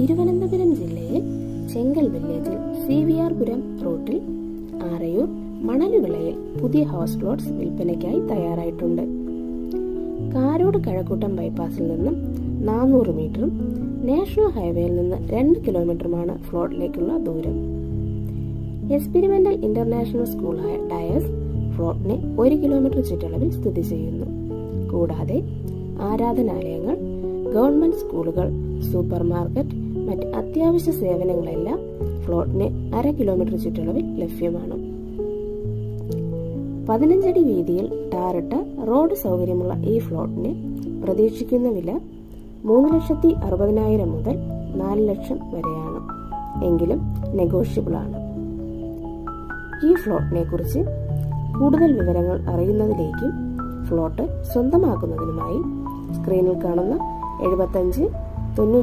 തിരുവനന്തപുരം ജില്ലയിൽ ചെങ്കൽ വില്ലേജിൽ CVR പുരം റൂട്ടിൽ ആറയൂർ മണലുവിളയിൽ പുതിയ ഹൗസ് പ്ലോട്ട്സ് വിൽപ്പനയ്ക്കായി തയ്യാറായിട്ടുണ്ട്. കാരോട് കഴക്കൂട്ടം ബൈപ്പാസിൽ നിന്നും 400 മീറ്ററും നാഷണൽ ഹൈവേയിൽ നിന്ന് 2 കിലോമീറ്ററുമാണ് ഫ്ലോട്ടിലേക്കുള്ള ദൂരം. എക്സ്പെരിമെന്റൽ ഇന്റർനാഷണൽ സ്കൂളായ ഡയസ് ഫ്ലോട്ടിന് 1 കിലോമീറ്റർ ചുറ്റളവിൽ സ്ഥിതി ചെയ്യുന്നു. കൂടാതെ ആരാധനാലയങ്ങൾ, ഗവൺമെന്റ് സ്കൂളുകൾ, സൂപ്പർ മാർക്കറ്റ്, മറ്റ് അത്യാവശ്യ സേവനങ്ങളെല്ലാം ഫ്ലോട്ടിന് 1/2 കിലോമീറ്റർ ചുറ്റളവിൽ ലഭ്യമാണ്. 15 അടി വീതിയിൽ ടാറിട്ട റോഡ് സൗകര്യമുള്ള ഈ ഫ്ലോട്ടിന് പ്രതീക്ഷിക്കുന്ന വില 3,60,000 മുതൽ 4 ലക്ഷം വരെയാണ്. എങ്കിലും നെഗോഷ്യബിൾ ആണ്. ഈ ഫ്ലോട്ടിനെ കുറിച്ച് കൂടുതൽ വിവരങ്ങൾ അറിയുന്നതിലേക്കും ഫ്ലോട്ട് സ്വന്തമാക്കുന്നതിനുമായി സ്ക്രീനിൽ കാണുന്ന 75 90